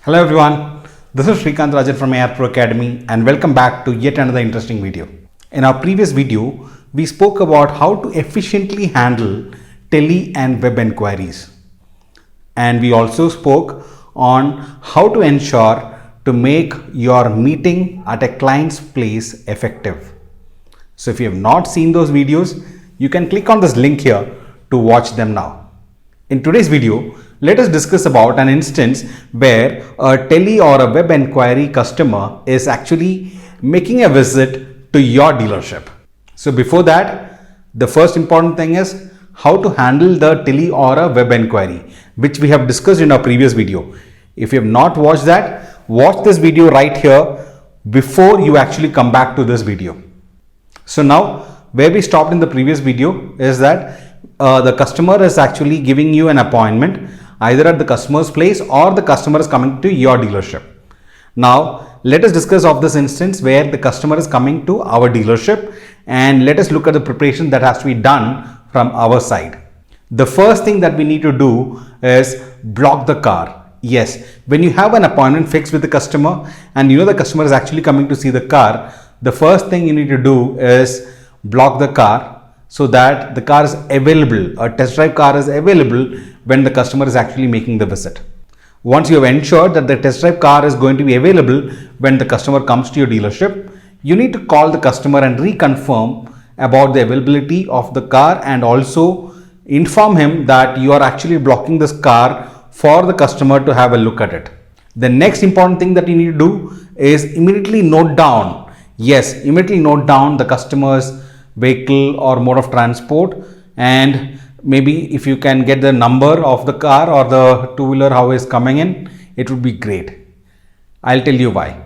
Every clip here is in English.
Hello everyone, this is Srikanth Rajan from AR Pro Academy and welcome back to yet another interesting video. In our previous video, we spoke about how to efficiently handle tele and web inquiries. And we also spoke on how to ensure to make your meeting at a client's place effective. So if you have not seen those videos, you can click on this link here to watch them now. In today's video, let us discuss about an instance where a tele or a web inquiry customer is actually making a visit to your dealership. So before that, the first important thing is how to handle the tele or a web inquiry, which we have discussed in our previous video. If you have not watched that, watch this video right here before you actually come back to this video. So now where we stopped in the previous video is that the customer is actually giving you an appointment either at the customer's place or the customer is coming to your dealership. Now let us discuss of this instance where the customer is coming to our dealership, and let us look at the preparation that has to be done from our side. The first thing that we need to do is block the car. Yes, when you have an appointment fixed with the customer and you know the customer is actually coming to see the car, the first thing you need to do is block the car so that the car is available, a test drive car is available when the customer is actually making the visit. Once you have ensured that the test drive car is going to be available when the customer comes to your dealership, you need to call the customer and reconfirm about the availability of the car and also inform him that you are actually blocking this car for the customer to have a look at it. The next important thing that you need to do is immediately note down, the customer's vehicle or mode of transport, and maybe if you can get the number of the car or the two-wheeler how is coming in, it would be great. I'll tell you why.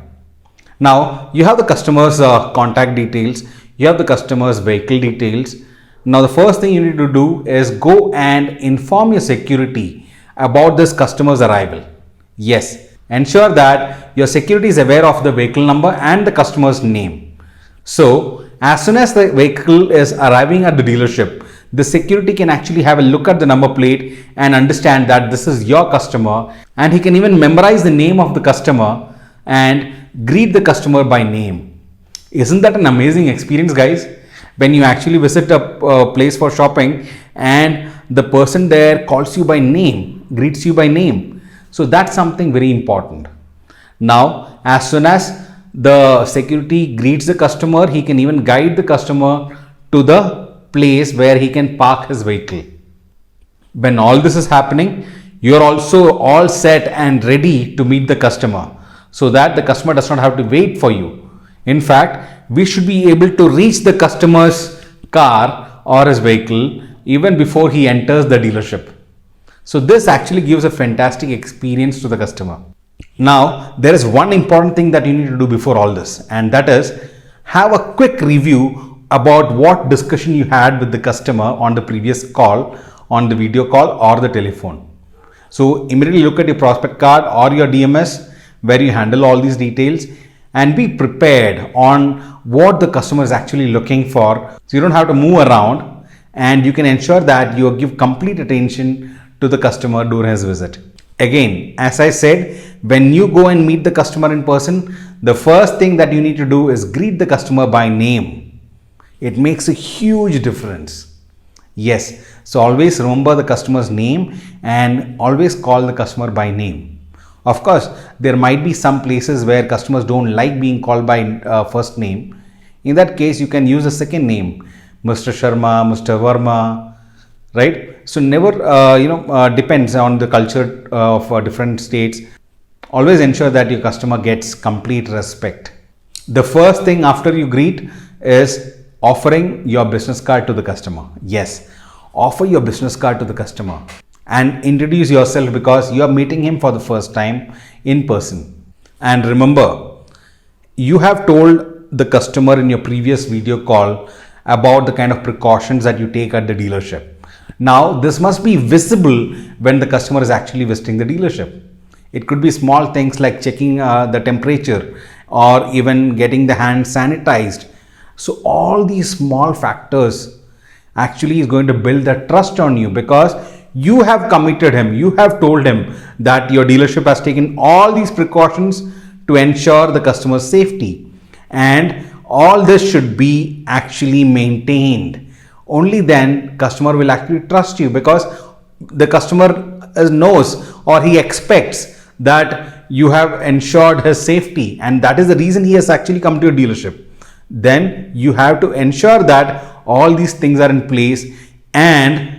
Now you have the customer's contact details, you have the customer's vehicle details. Now the first thing you need to do is go and inform your security about this customer's arrival. Yes, ensure that your security is aware of the vehicle number and the customer's name. So as soon as the vehicle is arriving at the dealership, the security can actually have a look at the number plate and understand that this is your customer, and he can even memorize the name of the customer and greet the customer by name. Isn't that an amazing experience, guys? When you actually visit a place for shopping and the person there calls you by name, greets you by name. So that's something very important. Now, as soon as the security greets the customer, he can even guide the customer to the place where he can park his vehicle. When all this is happening, you are also all set and ready to meet the customer so that the customer does not have to wait for you. In fact, we should be able to reach the customer's car or his vehicle even before he enters the dealership. So this actually gives a fantastic experience to the customer. Now, there is one important thing that you need to do before all this, and that is have a quick review about what discussion you had with the customer on the previous call, on the video call or the telephone. So immediately look at your prospect card or your DMS where you handle all these details and be prepared on what the customer is actually looking for. So you don't have to move around and you can ensure that you give complete attention to the customer during his visit. Again, as I said, when you go and meet the customer in person, the first thing that you need to do is greet the customer by name. It makes a huge difference. Yes, so always remember the customer's name and always call the customer by name. Of course, there might be some places where customers don't like being called by first name. In that case, you can use a second name, Mr. Sharma, Mr. Verma, right? So never, depends on the culture of different states. Always ensure that your customer gets complete respect. The first thing after you greet is offering your business card to the customer. Yes, offer your business card to the customer and introduce yourself because you are meeting him for the first time in person. And remember, you have told the customer in your previous video call about the kind of precautions that you take at the dealership. Now, this must be visible when the customer is actually visiting the dealership. It could be small things like checking the temperature or even getting the hands sanitized. So all these small factors actually is going to build that trust on you because You have committed him, you have told him that your dealership has taken all these precautions to ensure the customer's safety, and all this should be actually maintained. Only then customer will actually trust you, because the customer knows or he expects that you have ensured his safety, and that is the reason he has actually come to your dealership. Then you have to ensure that all these things are in place and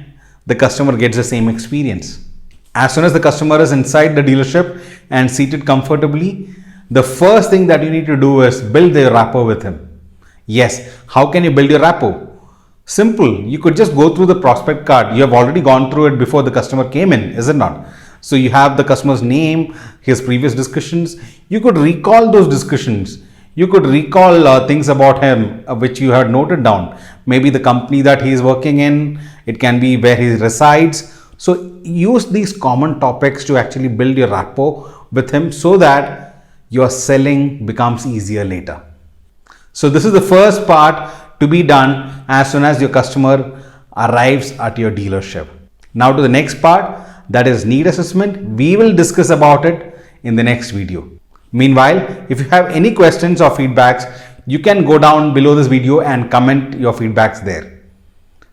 the customer gets the same experience. As soon as the customer is inside the dealership and seated comfortably, the first thing that you need to do is build the rapport with him. Yes, how can you build your rapport? Simple. You could just go through the prospect card. You have already gone through it before the customer came in, is it not? So you have the customer's name, his previous discussions. You could recall those discussions. You could recall things about him which you had noted down. Maybe the company that he is working in, it can be where he resides. So use these common topics to actually build your rapport with him, so that your selling becomes easier later. So this is the first part to be done as soon as your customer arrives at your dealership. Now to the next part, that is need assessment. We will discuss about it in the next video. Meanwhile, if you have any questions or feedbacks, you can go down below this video and comment your feedbacks there.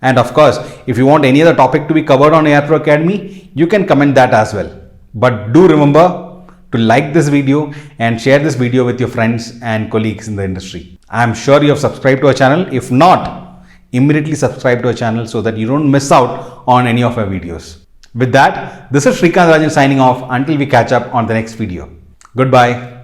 And of course, if you want any other topic to be covered on AR Pro Academy, you can comment that as well. But do remember to like this video and share this video with your friends and colleagues in the industry. I am sure you have subscribed to our channel. If not, immediately subscribe to our channel so that you don't miss out on any of our videos. With that, this is Srikanth Rajan signing off until we catch up on the next video. Goodbye.